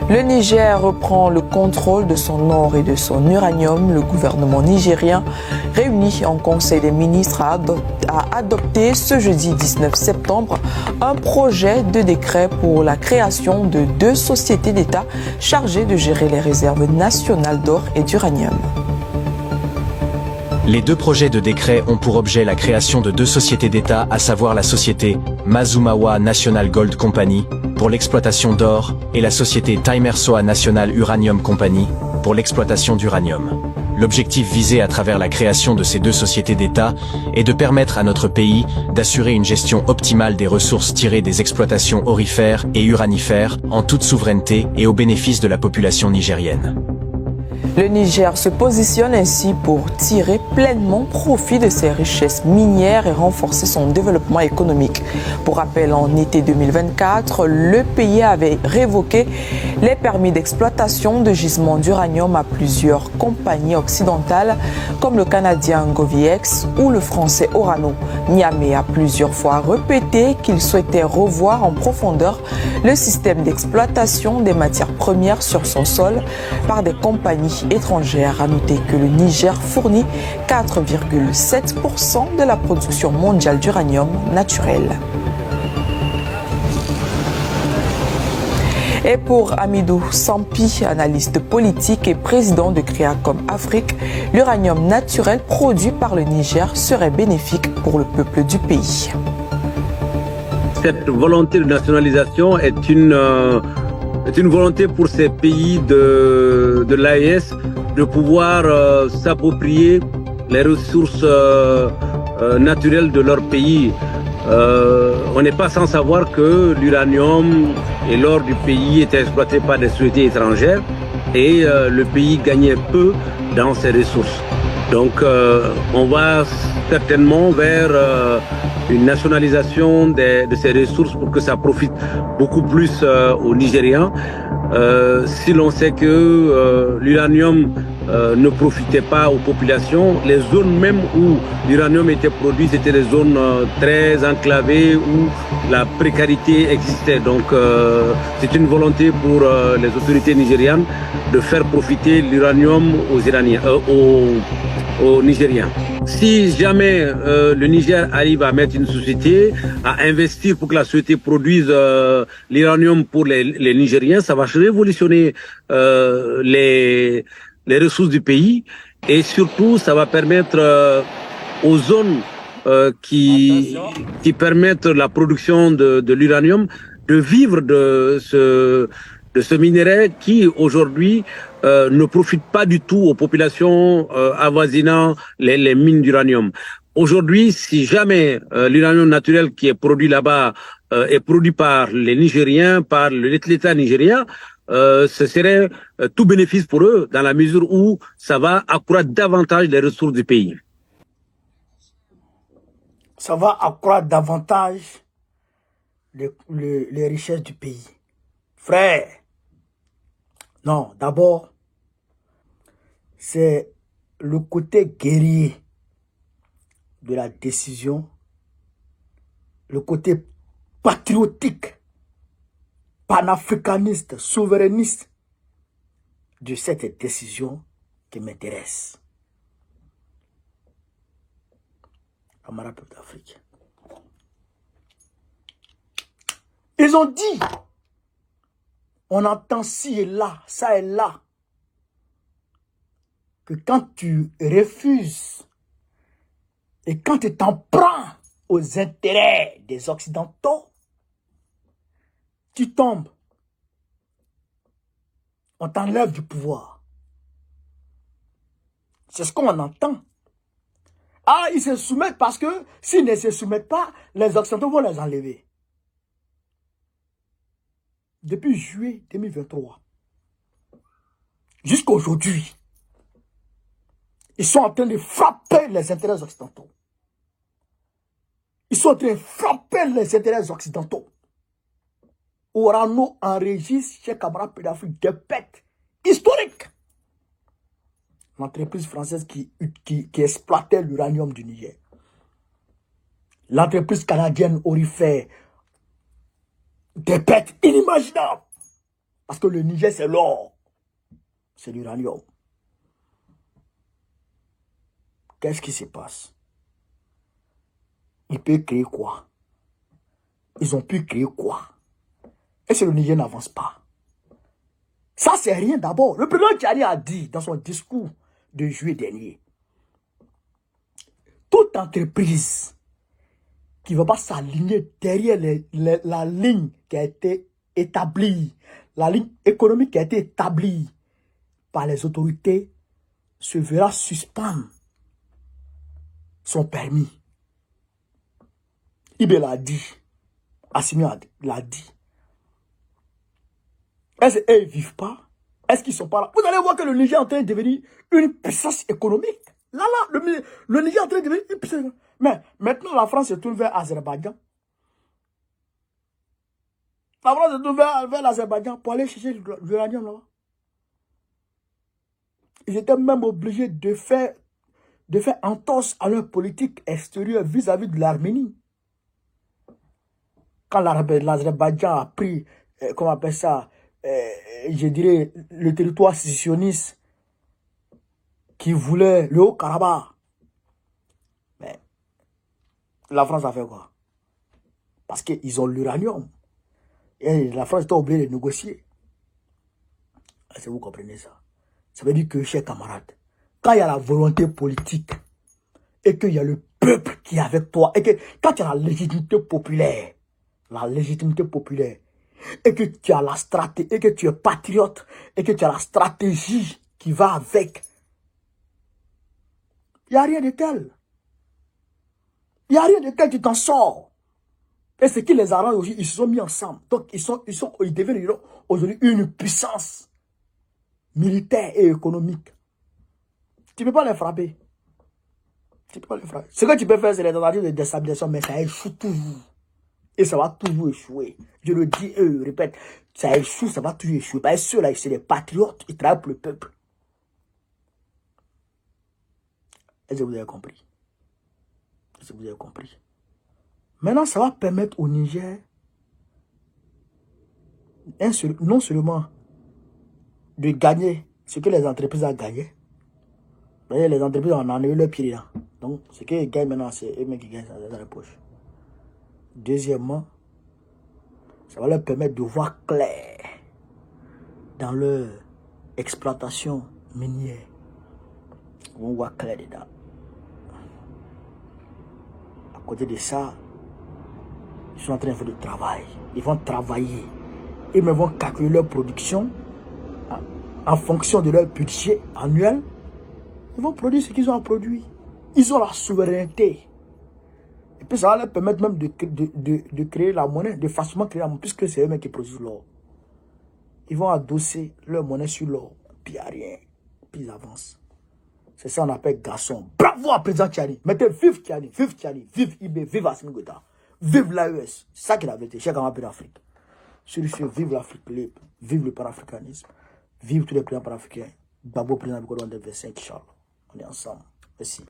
Le Niger reprend le contrôle de son or et de son uranium. Le gouvernement nigérien, réuni en Conseil des ministres, a adopté ce jeudi 19 septembre un projet de décret pour la création de 2 sociétés d'État chargées de gérer les réserves nationales d'or et d'uranium. Les 2 projets de décret ont pour objet la création de 2 sociétés d'État, à savoir la société Mazumawa National Gold Company pour l'exploitation d'or et la société Timersoa National Uranium Company pour l'exploitation d'uranium. L'objectif visé à travers la création de ces 2 sociétés d'État est de permettre à notre pays d'assurer une gestion optimale des ressources tirées des exploitations aurifères et uranifères en toute souveraineté et au bénéfice de la population nigérienne. Le Niger se positionne ainsi pour tirer pleinement profit de ses richesses minières et renforcer son développement économique. Pour rappel, en été 2024, le pays avait révoqué les permis d'exploitation de gisements d'uranium à plusieurs compagnies occidentales comme le canadien Goviex ou le français Orano. Niamey a plusieurs fois répété qu'il souhaitait revoir en profondeur le système d'exploitation des matières premières sur son sol par des compagnies étrangères. À noter que le Niger fournit 4,7% de la production mondiale d'uranium naturel. Et pour Amidou Sampi, analyste politique et président de Créacom Afrique, l'uranium naturel produit par le Niger serait bénéfique pour le peuple du pays. Cette volonté de nationalisation est une volonté pour ces pays de l'AES de pouvoir s'approprier les ressources naturelles de leur pays. On n'est pas sans savoir que l'uranium et l'or du pays étaient exploités par des sociétés étrangères et le pays gagnait peu dans ses ressources. Donc on va certainement vers une nationalisation de ces ressources pour que ça profite beaucoup plus aux Nigérians. Si l'on sait que l'uranium ne profitait pas aux populations, les zones même où l'uranium était produit, c'était des zones très enclavées où la précarité existait. Donc c'est une volonté pour les autorités nigérianes de faire profiter l'uranium aux Iraniens, aux Nigériens. Si jamais le Niger arrive à mettre une société, à investir pour que la société produise l'uranium pour les Nigériens, ça va révolutionner les ressources du pays et surtout ça va permettre aux zones qui permettent la production de l'uranium de vivre de ce minerai qui aujourd'hui ne profite pas du tout aux populations avoisinant les mines d'uranium. Aujourd'hui, si jamais l'uranium naturel qui est produit là-bas est produit par les Nigériens, par l'État nigérien, ce serait tout bénéfice pour eux dans la mesure où ça va accroître davantage les ressources du pays. Ça va accroître davantage les richesses du pays. Frère, non, d'abord, c'est le côté guerrier de la décision, le côté patriotique, panafricaniste, souverainiste de cette décision qui m'intéresse. Camarades peuple d'Afrique. Ils ont dit, on entend ci et là, ça et là, que quand tu refuses et quand tu t'en prends aux intérêts des Occidentaux, tu tombes. On t'enlève du pouvoir. C'est ce qu'on entend. Ah, ils se soumettent parce que s'ils ne se soumettent pas, les Occidentaux vont les enlever. Depuis juillet 2023, jusqu'à aujourd'hui, ils sont en train de frapper les intérêts occidentaux. Ils sont en train de frapper les intérêts occidentaux. Orano enregistre chez Camara Pédafrique des pertes historiques. L'entreprise française qui exploitait l'uranium du Niger. L'entreprise canadienne Orifère, des pertes inimaginables. Parce que le Niger, c'est l'or. C'est l'uranium. Qu'est-ce qui se passe? Ils peuvent créer quoi? Ils ont pu créer quoi? Et si le Niger n'avance pas? Ça, c'est rien d'abord. Le président Tchani a dit dans son discours de juillet dernier, toute entreprise qui ne va pas s'aligner derrière la ligne qui a été établie, la ligne économique qui a été établie par les autorités, se verra suspendre son permis. Ibé l'a dit. Assimi l'a dit. Est-ce qu'ils ne vivent pas? Est-ce qu'ils ne sont pas là? Vous allez voir que le Niger est en train de devenir une puissance économique. Là, le Niger est en train de devenir une puissance économique. Mais maintenant, la France se tourne vers Azerbaïdjan. La France se tourne vers l'Azerbaïdjan pour aller chercher l'uranium là-bas. Ils étaient même obligés de faire entorse à leur politique extérieure vis-à-vis de l'Arménie. Quand l'Azerbaïdjan a pris, comment on appelle ça, je dirais, le territoire sécessionniste qui voulait le Haut-Karabakh. Mais la France a fait quoi? Parce qu'ils ont l'uranium. Et la France était obligée de négocier. Est-ce que vous comprenez ça? Ça veut dire que, chers camarades, quand il y a la volonté politique et qu'il y a le peuple qui est avec toi, et que quand tu as la légitimité populaire, et que tu as la stratégie, et que tu es patriote, et que tu as la stratégie qui va avec, il n'y a rien de tel. Il n'y a rien de tel, tu t'en sors. Et ce qui les arrange aujourd'hui, ils se sont mis ensemble. Donc, ils deviennent aujourd'hui une puissance militaire et économique. Tu ne peux pas les frapper. Tu peux pas les frapper. Ce que tu peux faire, c'est les tentatives de déstabilisation, mais ça échoue toujours. Et ça va toujours échouer. Je le dis et je le répète, ça échoue, ça va toujours échouer. Parce que ceux-là, c'est des patriotes, ils travaillent pour le peuple. Est-ce que vous avez compris? Est-ce que vous avez compris? Maintenant, ça va permettre au Niger, non seulement de gagner ce que les entreprises ont gagné. Vous voyez, les entreprises ont enlevé leur pied là. Donc, ce qu'ils gagnent maintenant, c'est eux-mêmes qui gagnent ça dans les poches. Deuxièmement, ça va leur permettre de voir clair dans leur exploitation minière. Ils vont voir clair dedans. À côté de ça, ils sont en train de faire du travail. Ils vont travailler. Ils vont calculer leur production en fonction de leur budget annuel. Ils vont produire ce qu'ils ont produit. Ils ont la souveraineté. Et puis ça va leur permettre même de créer la monnaie, de facilement créer la monnaie, puisque c'est eux-mêmes qui produisent l'or. Ils vont adosser leur monnaie sur l'or. Puis il n'y a rien. Puis ils avancent. C'est ça qu'on appelle garçon. Bravo à président Tchani. Mettez vive Tchani, vive IB, vive Assimi Goïta. Vive l'AES. C'est ça qu'il a été. Chaque camarade d'Afrique. Sur ce, vive l'Afrique libre. Vive le panafricanisme. Vive tous les présidents panafricains. Babo président du Cordon de 25, Charles. On est ensemble. Merci.